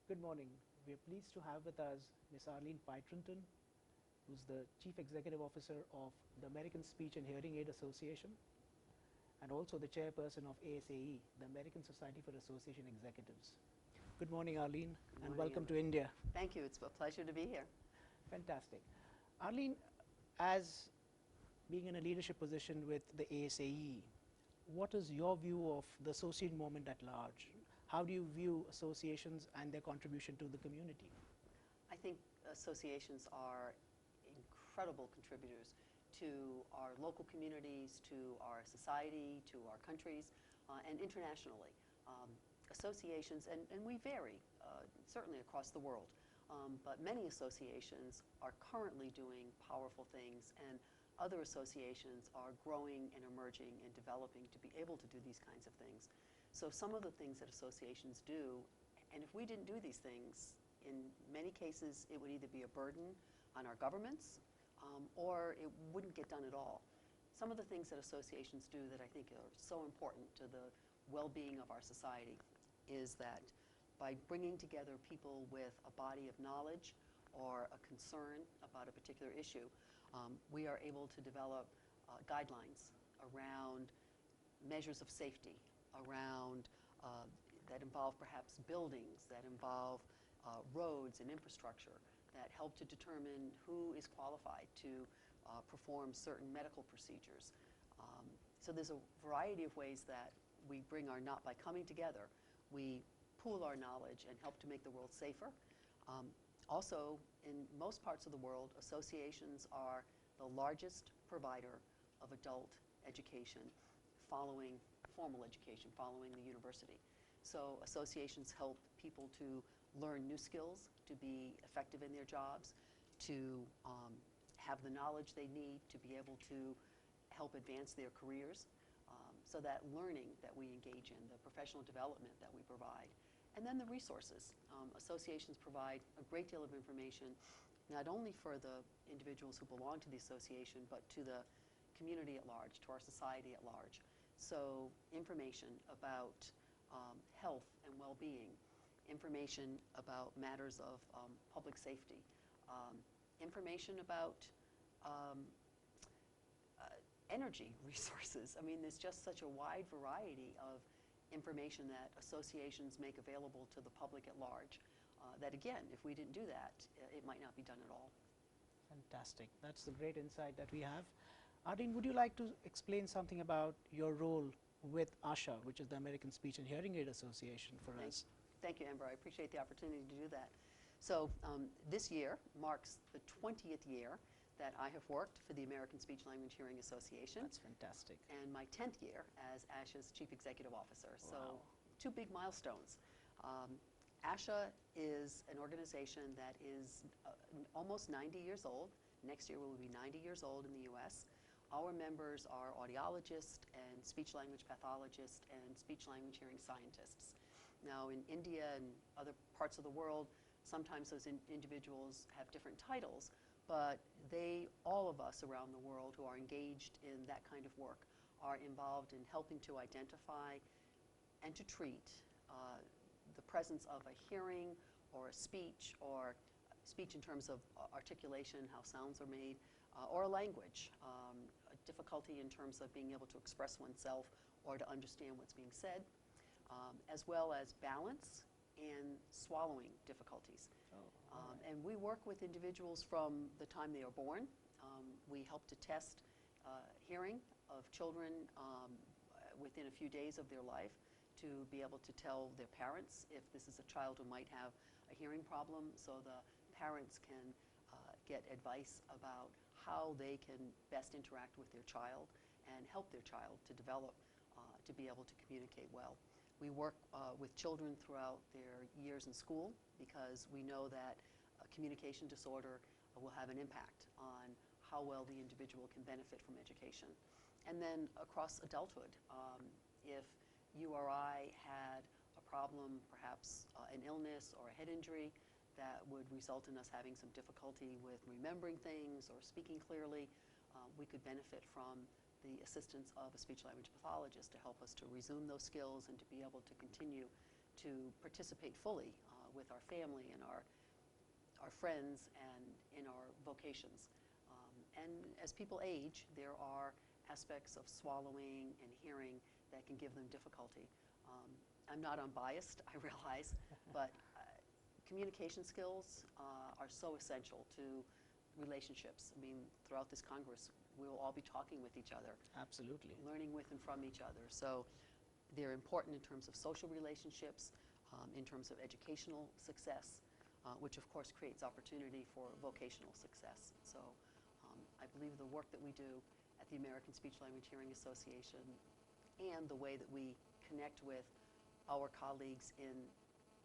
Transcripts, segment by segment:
Good morning. We are pleased to have with us Ms. Arlene Pietranton, who's the Chief Executive Officer of the American Speech and Hearing Aid Association and also the Chairperson of ASAE, the American Society for Association Executives. Good morning, Arlene, Good and morning, welcome to Emily. India. Thank you. It's a pleasure to be here. Fantastic. Arlene, as being in a leadership position with the ASAE, what is your view of the associate movement at large? How do you view associations and their contribution to the community? I think associations are incredible contributors to our local communities, to our society, to our countries, and internationally. Associations, and we vary, certainly across the world, but many associations are currently doing powerful things, and other associations are growing and emerging and developing to be able to do these kinds of things. So some of the things that associations do, and if we didn't do these things, in many cases it would either be a burden on our governments or it wouldn't get done at all. Some of the things that associations do that I think are so important to the well-being of our society is that by bringing together people with a body of knowledge or a concern about a particular issue, we are able to develop guidelines around measures of safety, around that involve perhaps buildings, that involve roads and infrastructure, that help to determine who is qualified to perform certain medical procedures. So there's a variety of ways that we bring our knowledge, by coming together, we pool our knowledge and help to make the world safer. Also, in most parts of the world, associations are the largest provider of adult education following formal education, following the university. So associations help people to learn new skills, to be effective in their jobs, to have the knowledge they need to be able to help advance their careers. So that learning that we engage in, the professional development that we provide, and then the resources. Associations provide a great deal of information, not only for the individuals who belong to the association, but to the community at large, to our society at large. So information about health and well-being, information about matters of public safety, information about energy resources. I mean, there's just such a wide variety of information that associations make available to the public at large that, again, if we didn't do that, it might not be done at all. Fantastic. That's the great insight that we have. Arlene, would you like to explain something about your role with ASHA, which is the American Speech and Hearing Aid Association, for us? Thank you, Amber. I appreciate the opportunity to do that. So this year marks the 20th year that I have worked for the American Speech Language Hearing Association. That's fantastic. And my 10th year as ASHA's Chief Executive Officer. Wow. So two big milestones. ASHA is an organization that is almost 90 years old. Next year we will be 90 years old in the U.S. Our members are audiologists and speech-language pathologists and speech-language hearing scientists. Now in India and other parts of the world, sometimes those individuals have different titles, but all of us around the world who are engaged in that kind of work are involved in helping to identify and to treat the presence of a hearing or a speech, or speech in terms of articulation, how sounds are made, or a language, a difficulty in terms of being able to express oneself or to understand what's being said, as well as balance and swallowing difficulties. And we work with individuals from the time they are born. We help to test hearing of children within a few days of their life to be able to tell their parents if this is a child who might have a hearing problem, so the parents can get advice about how they can best interact with their child and help their child to develop to be able to communicate well. We work with children throughout their years in school because we know that a communication disorder will have an impact on how well the individual can benefit from education. And then across adulthood, if you or I had a problem, perhaps an illness or a head injury that would result in us having some difficulty with remembering things or speaking clearly, we could benefit from the assistance of a speech-language pathologist to help us to resume those skills and to be able to continue to participate fully with our family and our friends and in our vocations. And as people age, there are aspects of swallowing and hearing that can give them difficulty. I'm not unbiased, I realize, but communication skills are so essential to relationships. I mean, throughout this Congress, we will all be talking with each other. Absolutely. Learning with and from each other. So they're important in terms of social relationships, in terms of educational success, which of course creates opportunity for vocational success. So I believe the work that we do at the American Speech Language Hearing Association and the way that we connect with our colleagues in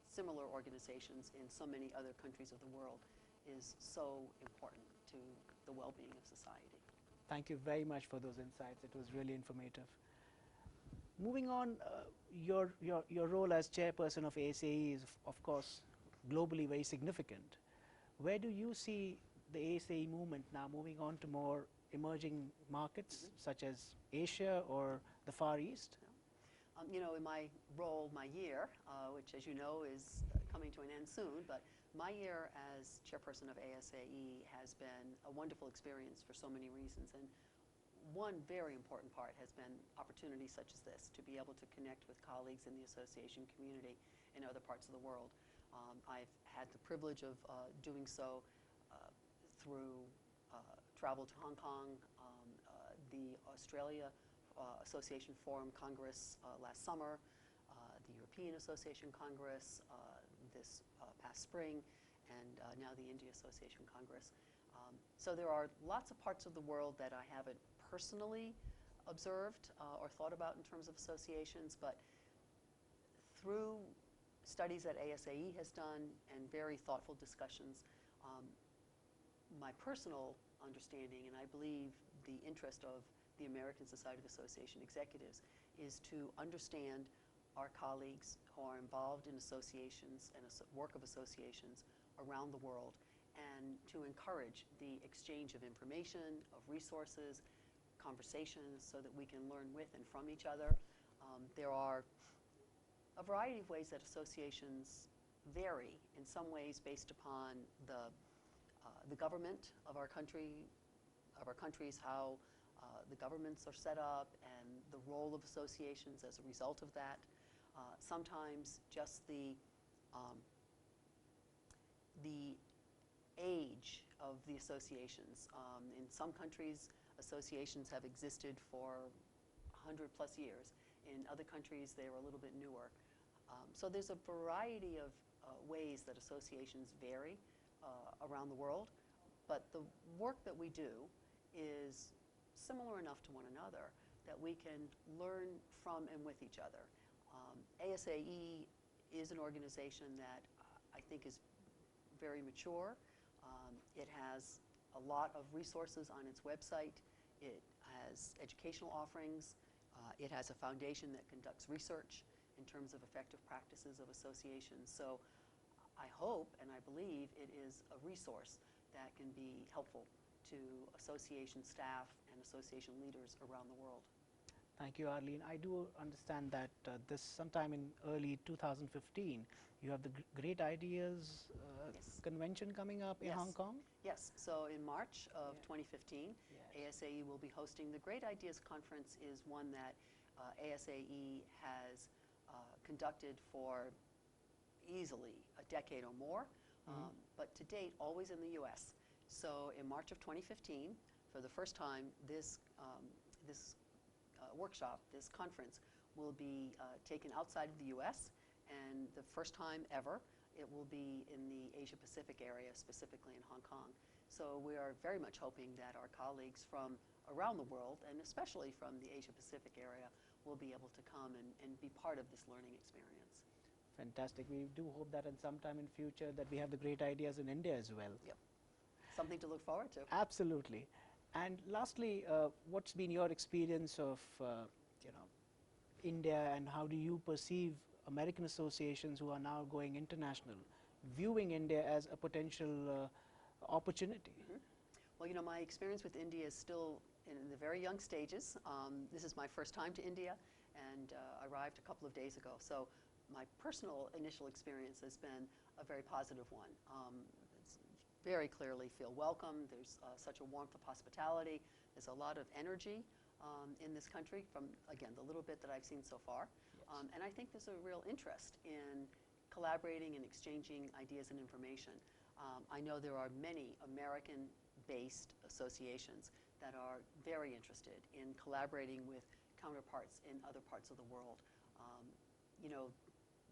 similar organizations in so many other countries of the world is so important to the well-being of society. Thank you very much for those insights. It was really informative. Moving on, your role as chairperson of ASAE is, of course, globally very significant. Where do you see the ASAE movement now moving on to more emerging markets, such as Asia or the Far East? You know, in my role, my year, which as you know is coming to an end soon, but my year as chairperson of ASAE has been a wonderful experience for so many reasons. And one very important part has been opportunities such as this, to be able to connect with colleagues in the association community in other parts of the world. I've had the privilege of doing so through travel to Hong Kong, the Australia Association Forum Congress last summer, the European Association Congress this past spring, and now the India Association Congress. So there are lots of parts of the world that I haven't personally observed or thought about in terms of associations, but through studies that ASAE has done and very thoughtful discussions, my personal understanding, and I believe the interest of the American Society of Association Executives, is to understand our colleagues who are involved in associations and work of associations around the world, and to encourage the exchange of information, of resources, conversations, so that we can learn with and from each other. There are a variety of ways that associations vary, in some ways based upon the government of our country, how the governments are set up, and the role of associations as a result of that. Sometimes just the age of the associations. In some countries, associations have existed for 100+ years. In other countries, they're a little bit newer. So there's a variety of ways that associations vary around the world, but the work that we do is similar enough to one another that we can learn from and with each other. ASAE is an organization that I think is very mature. It has a lot of resources on its website. It has educational offerings. It has a foundation that conducts research in terms of effective practices of associations. So I hope and I believe it is a resource that can be helpful to association staff and association leaders around the world. Thank you, Arlene. I do understand that this sometime in early 2015, you have the Great Ideas Yes. convention coming up in Yes. Hong Kong? Yes, so in March of Yeah. 2015, Yes. ASAE will be hosting. The Great Ideas Conference is one that ASAE has conducted for easily a decade or more, but to date always in the US. So in March of 2015, for the first time, this workshop, this conference, will be taken outside of the US, and the first time ever, it will be in the Asia-Pacific area, specifically in Hong Kong. So we are very much hoping that our colleagues from around the world, and especially from the Asia-Pacific area, will be able to come and be part of this learning experience. Fantastic. We do hope that in sometime in future that we have the Great Ideas in India as well. Yep. Something to look forward to. Absolutely. And lastly, what's been your experience of India, and how do you perceive American associations who are now going international, viewing India as a potential opportunity? Well, you know, my experience with India is still in the very young stages. This is my first time to India, and arrived a couple of days ago. So my personal initial experience has been a very positive one. It's very clearly feel welcome. There's such a warmth of hospitality. There's a lot of energy in this country from, again, the little bit that I've seen so far. Yes. And I think there's a real interest in collaborating and exchanging ideas and information. I know there are many American-based associations that are very interested in collaborating with counterparts in other parts of the world. You know,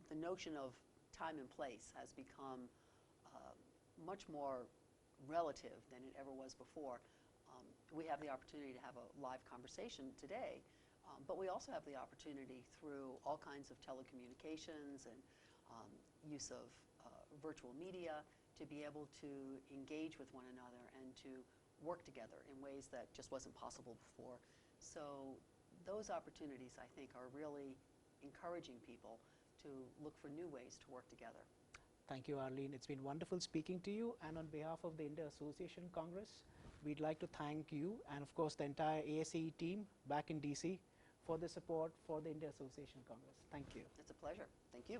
the notion of time and place has become much more relative than it ever was before. We have the opportunity to have a live conversation today, but we also have the opportunity through all kinds of telecommunications and use of virtual media to be able to engage with one another and to work together in ways that just wasn't possible before. So those opportunities, I think, are really encouraging people to look for new ways to work together. Thank you, Arlene. It's been wonderful speaking to you, and on behalf of the India Association Congress, we'd like to thank you and, of course, the entire ASAE team back in DC for the support for the India Association Congress. Thank you. It's a pleasure. Thank you.